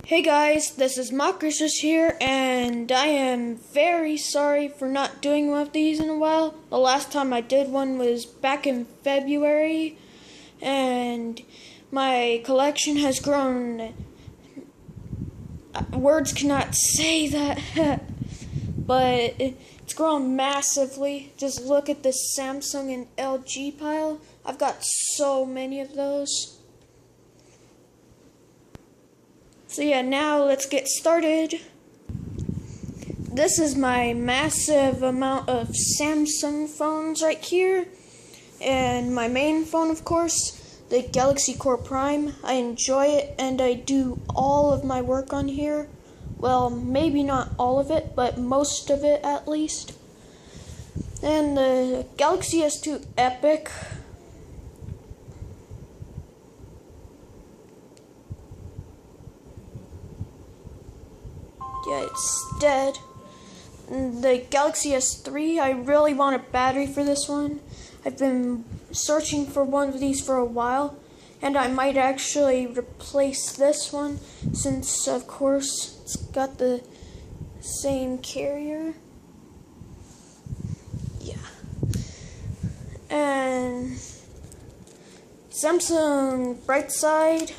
Hey guys, this is MORGBORG here, and I am very sorry for not doing one of these in a while. The last time I did one was back in February, and my collection has grown. Words cannot say that, but it's grown massively. Just look at this Samsung and LG pile. I've got so many of those. So yeah, now let's get started. This is my massive amount of Samsung phones right here. And my main phone, of course, the Galaxy Core Prime. I enjoy it and I do all of my work on here. Well, maybe not all of it, but most of it at least. And the Galaxy S2 Epic. Yeah, it's dead. The Galaxy S3, I really want a battery for this one. I've been searching for one of these for a while, and I might actually replace this one since, of course, it's got the same carrier. Yeah. And Samsung Brightside,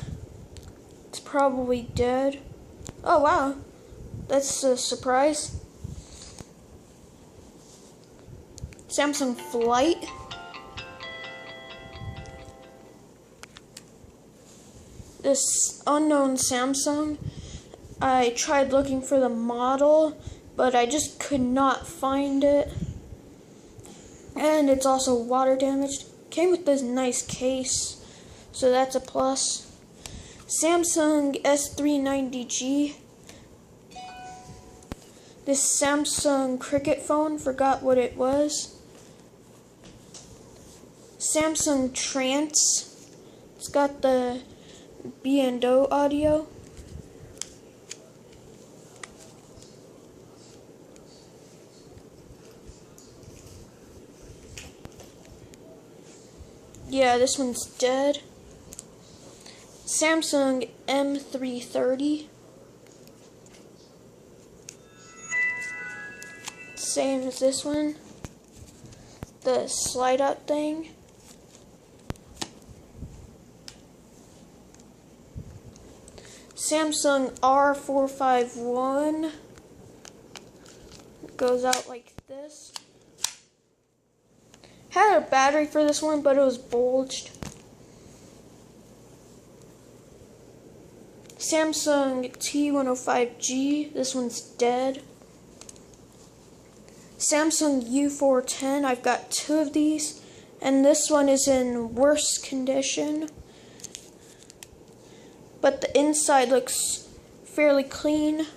it's probably dead. Oh, wow. That's a surprise. Samsung Flight. This unknown Samsung. I tried looking for the model, but I just could not find it. And it's also water damaged. Came with this nice case, so that's a plus. Samsung S390G. This Samsung Cricket phone, forgot what it was. Samsung Trance. It's got the B&O audio. Yeah, this one's dead. Samsung M330. Same as this one. The slide out thing. Samsung R451. It goes out like this. Had a battery for this one, but it was bulged. Samsung T105G. This one's dead. Samsung U410, I've got two of these, and this one is in worse condition, but the inside looks fairly clean.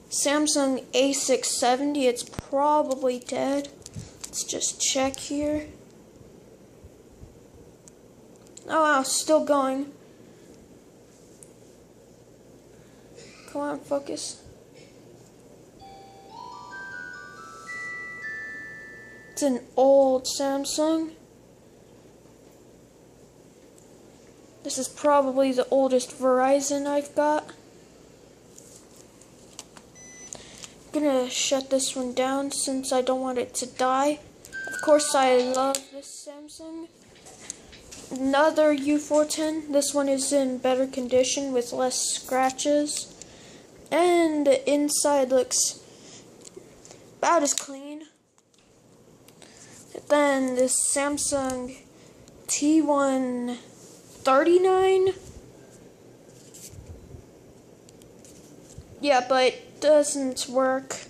Samsung A670, it's probably dead. Let's just check here. Oh wow, still going. Come on, focus. It's an old Samsung. This is probably the oldest Verizon I've got. I'm gonna shut this one down since I don't want it to die. Of course, I love this Samsung. Another U410. This one is in better condition with less scratches. And the inside looks about as clean. Then this Samsung T139. Yeah, but it doesn't work.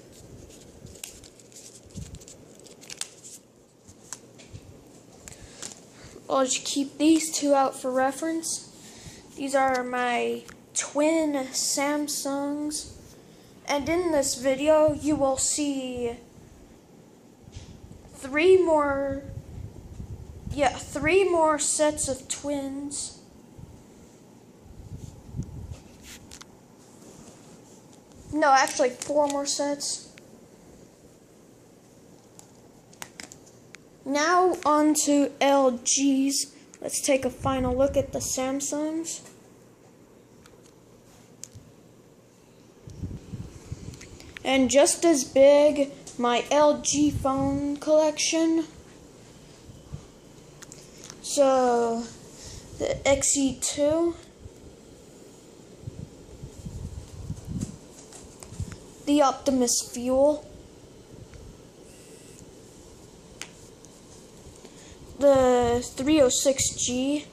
I'll just keep these two out for reference. These are my twin Samsungs. And in this video, you will see three more sets of twins. No, actually 4 more sets. Now on to LG's. let's take a final look at the Samsungs. And just as big, my LG phone collection. So, the XE2, the Optimus Fuel, the 306G,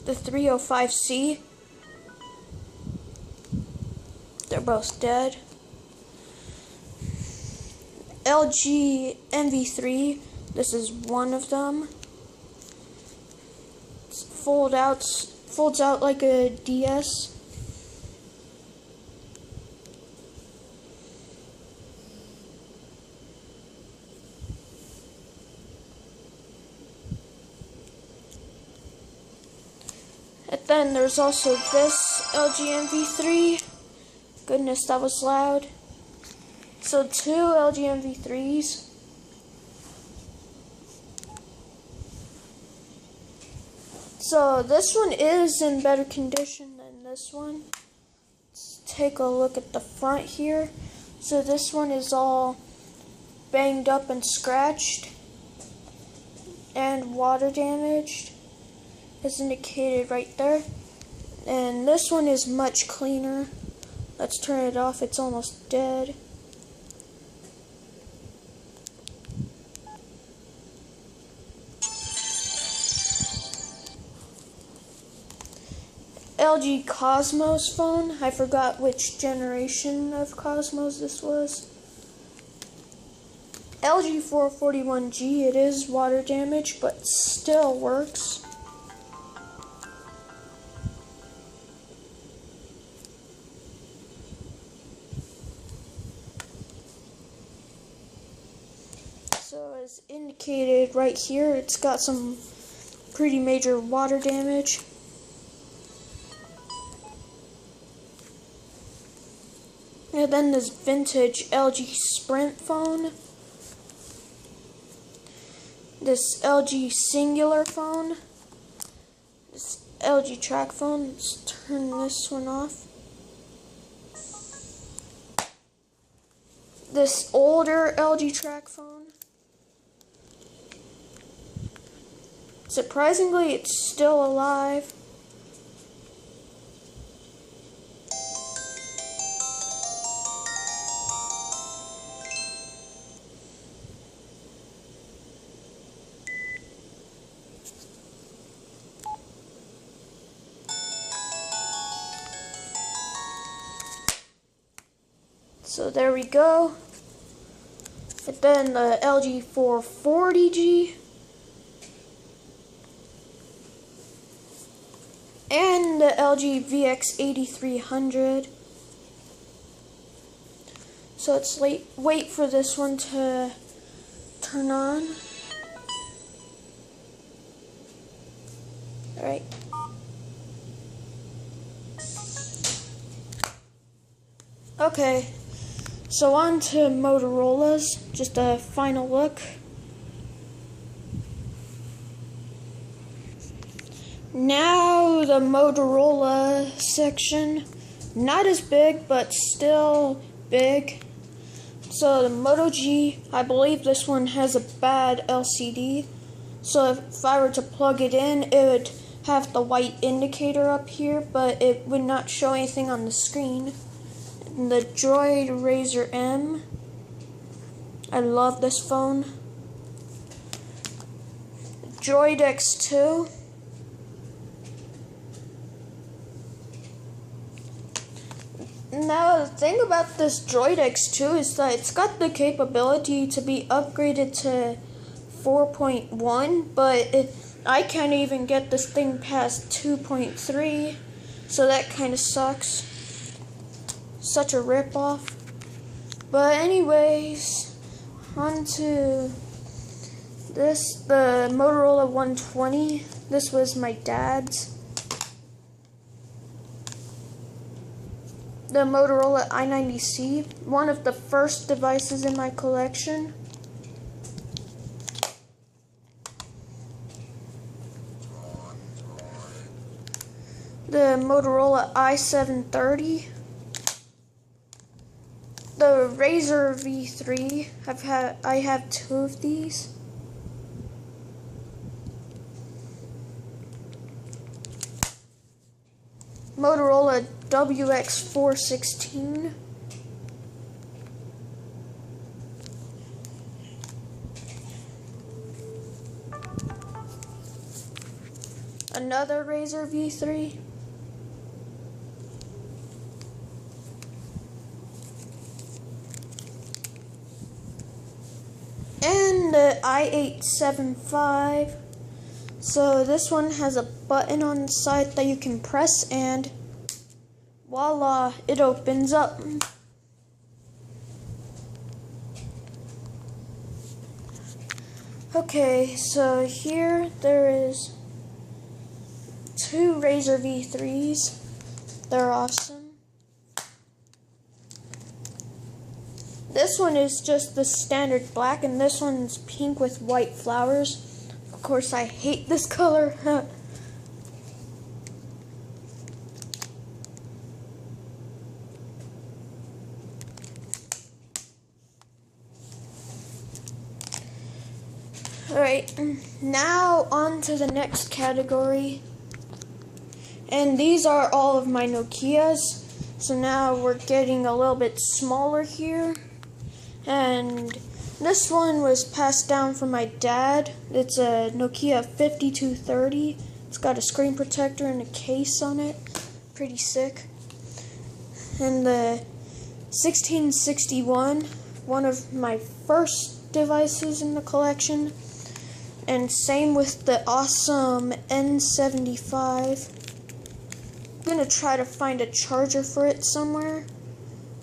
the 305C, they're both dead, LG MV3, this is one of them, it folds out like a DS. And then there's also this LG MV3. Goodness, that was loud. So 2 LG MV3s. So this one is in better condition than this one. Let's take a look at the front here. So this one is all banged up and scratched and water damaged, as indicated right there. And this one is much cleaner. Let's turn it off, it's almost dead. LG Cosmos phone, I forgot which generation of Cosmos this was. LG 441G, it is water damaged, but still works. So as indicated right here, it's got some pretty major water damage. And then this vintage LG Sprint phone. This LG Singular phone. This LG Track phone. Let's turn this one off. This older LG Track phone. Surprisingly, it's still alive. So there we go. And then the LG 440G. And the LG VX8300. So let's wait for this one to turn on. Alright. Okay. So on to Motorola's, just a final look. Now the Motorola section, not as big, but still big. So the Moto G, I believe this one has a bad LCD. So if I were to plug it in, it would have the white indicator up here, but it would not show anything on the screen. The Droid Razr M. I love this phone. Droid X2. Now the thing about this Droid X2 is that it's got the capability to be upgraded to 4.1, but I can't even get this thing past 2.3, so that kind of sucks. Such a ripoff. But anyways, on to this, the Motorola 120. This was my dad's. the Motorola i90C, one of the first devices in my collection. The Motorola i730. The Razr V3. I have two of these. Motorola WX416. Another Razr V3. And the i875. So this one has a button on the side that you can press and voila, it opens up. Okay, so here there is two Razr V3s. They're awesome. This one is just the standard black, and this one's pink with white flowers. Of course, I hate this color. Alright, now on to the next category. And these are all of my Nokias. So now we're getting a little bit smaller here. And this one was passed down from my dad. It's a Nokia 5230. It's got a screen protector and a case on it. Pretty sick. And the 1661, one of my first devices in the collection. And same with the awesome N75. I'm going to try to find a charger for it somewhere,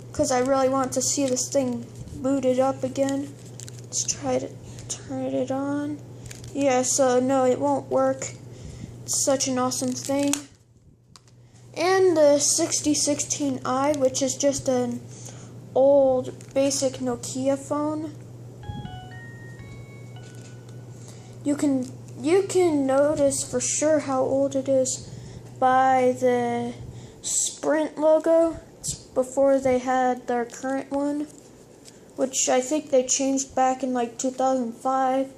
because I really want to see this thing booted up again. Let's try to turn it on. Yeah, so no, it won't work. It's such an awesome thing. And the 6016i, which is just an old basic Nokia phone. You can notice for sure how old it is by the Sprint logo. It's before they had their current one, which I think they changed back in like 2005.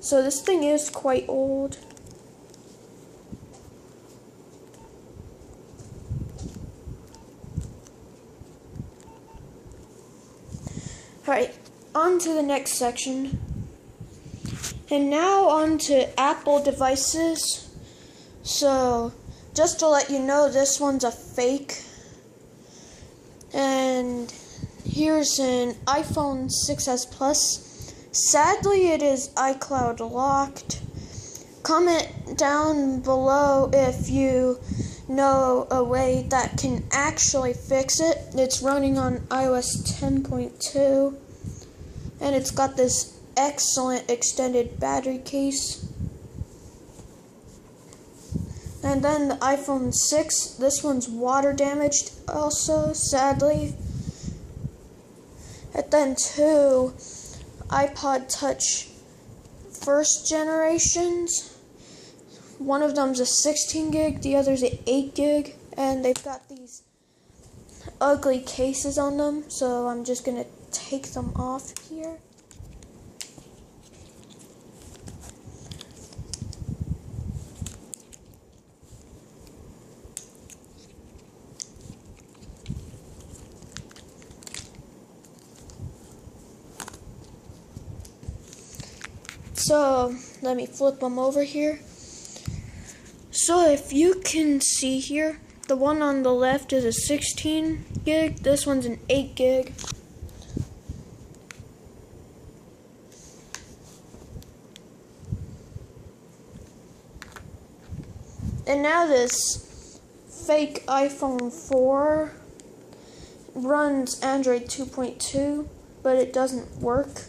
So this thing is quite old. Alright, on to the next section. And now on to Apple devices. So, just to let you know, this one's a fake. And here's an iPhone 6s Plus. Sadly, it is iCloud locked. Comment down below if you know a way that can actually fix it. It's running on iOS 10.2. And it's got this excellent extended battery case. And then the iPhone 6, this one's water damaged also, sadly. And then two Ipod Touch first generations. One of them's a 16 gig, the other's an 8 gig, and they've got these ugly cases on them, so I'm just gonna take them off here. So, let me flip them over here. So, if you can see here, the one on the left is a 16 gig, this one's an 8 gig. And now this fake iPhone 4 runs Android 2.2, but it doesn't work.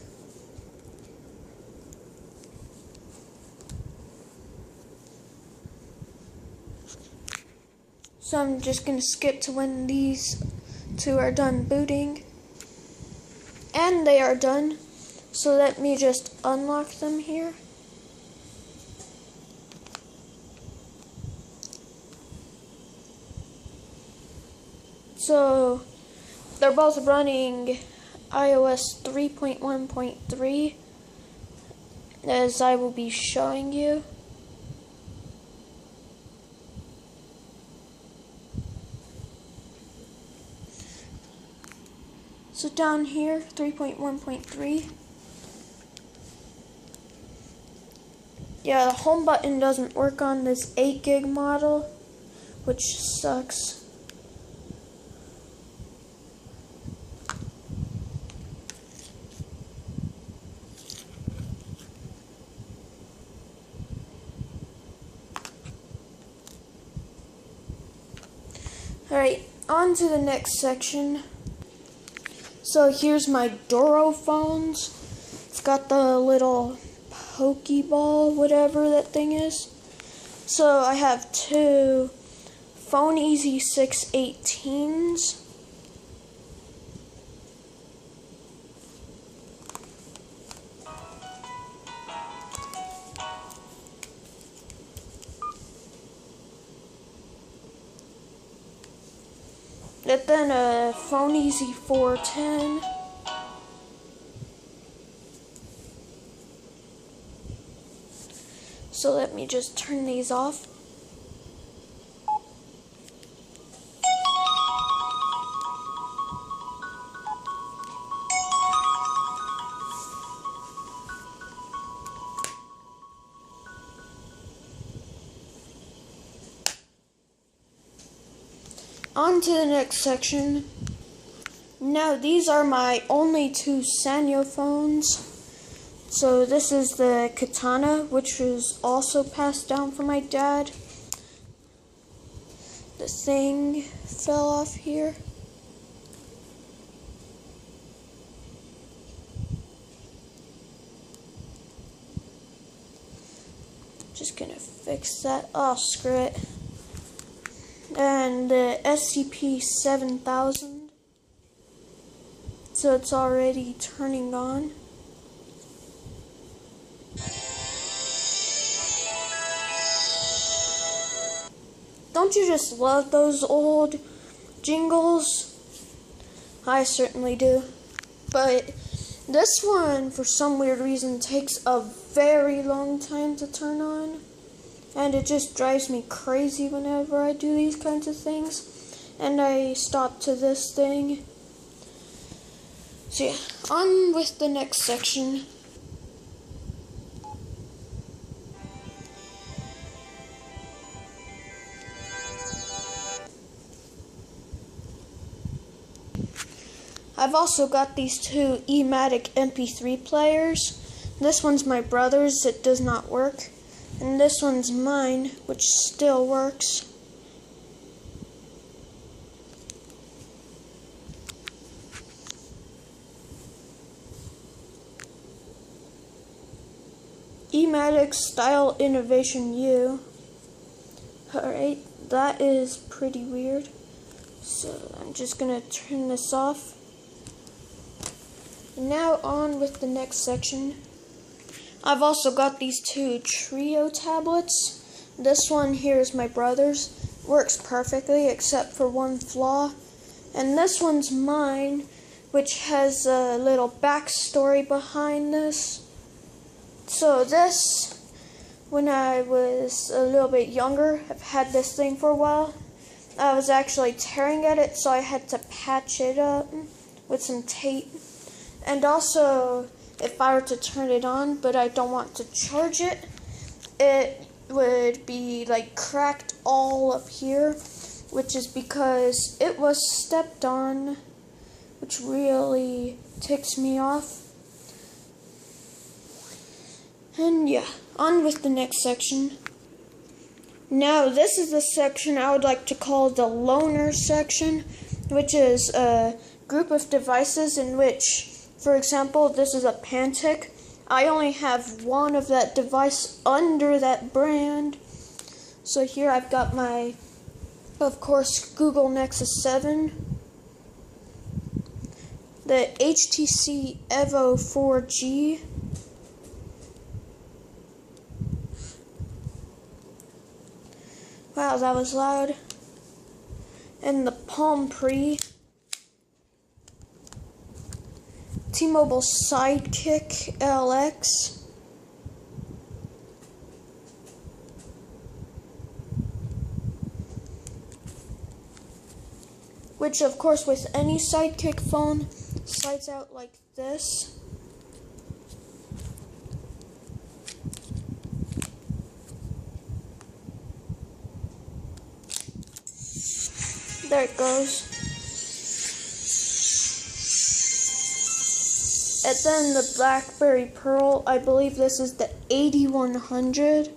So I'm just going to skip to when these two are done booting. And they are done. So let me just unlock them here. So they're both running iOS 3.1.3, as I will be showing you. So down here, 3.1.3. Yeah, the home button doesn't work on this 8 gig model, which sucks. Alright, on to the next section. So here's my Doro phones. It's got the little Pokeball, whatever that thing is. So I have two Phone Easy 618s. And then a Phone Easy 410. So let me just turn these off. On to the next section. Now these are my only two Sanyo phones. So this is the Katana, which was also passed down from my dad. The thing fell off here. Just gonna fix that. Oh, screw it. And the SCP-7000. So it's already turning on. Don't you just love those old jingles? I certainly do. But this one, for some weird reason, takes a very long time to turn on. And it just drives me crazy whenever I do these kinds of things. And I stop to this thing. So yeah, on with the next section. I've also got these two Ematic Mp3 Players. This one's my brother's, it does not work. And this one's mine, which still works. Ematic Style Innovation U. Alright, that is pretty weird. So I'm just gonna turn this off. Now on with the next section. I've also got these two Trio tablets. This one here is my brother's. Works perfectly except for one flaw. And this one's mine, which has a little backstory behind this. So this, when I was a little bit younger, I've had this thing for a while. I was actually tearing at it, so I had to patch it up with some tape. And also, if I were to turn it on, but I don't want to charge it, it would be like cracked all up here, which is because it was stepped on, which really ticks me off. And yeah, on with the next section. Now, this is the section I would like to call the loaner section, which is a group of devices in which, for example, this is a Pantic. I only have one of that device under that brand. So here I've got my, of course, Google Nexus 7. the HTC Evo 4G. Wow, that was loud. And the Palm Pre. T-Mobile Sidekick LX. Which, of course, with any Sidekick phone, slides out like this. There it goes. And then the Blackberry Pearl, I believe this is the 8100.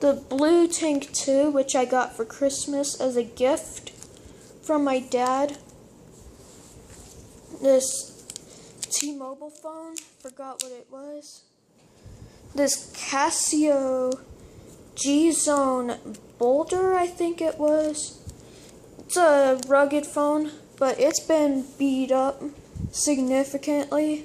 The Blue Tank 2, which I got for Christmas as a gift from my dad. This T-Mobile phone, forgot what it was. This Casio G-Zone Boulder, I think it was. It's a rugged phone, but it's been beat up significantly.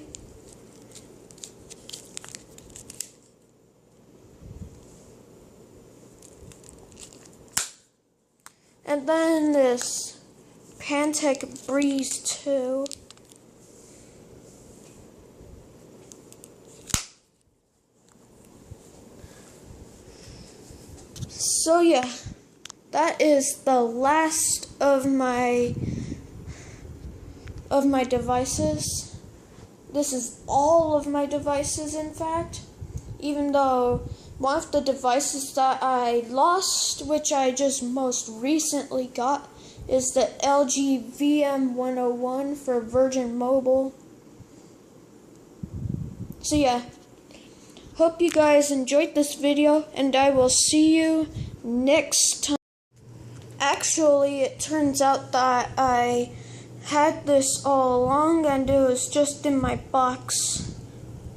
And then this Pantech Breeze 2. So yeah, that is the last of my devices. This is all of my devices, in fact, even though one of the devices that I lost, which I just most recently got, is the LG VM101 for Virgin Mobile. So yeah, hope you guys enjoyed this video, and I will see you next time. Actually, it turns out that I had this all along, and it was just in my box,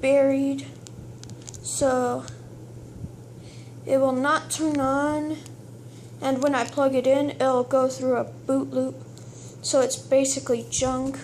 buried. So it will not turn on, and when I plug it in, it'll go through a boot loop. So it's basically junk.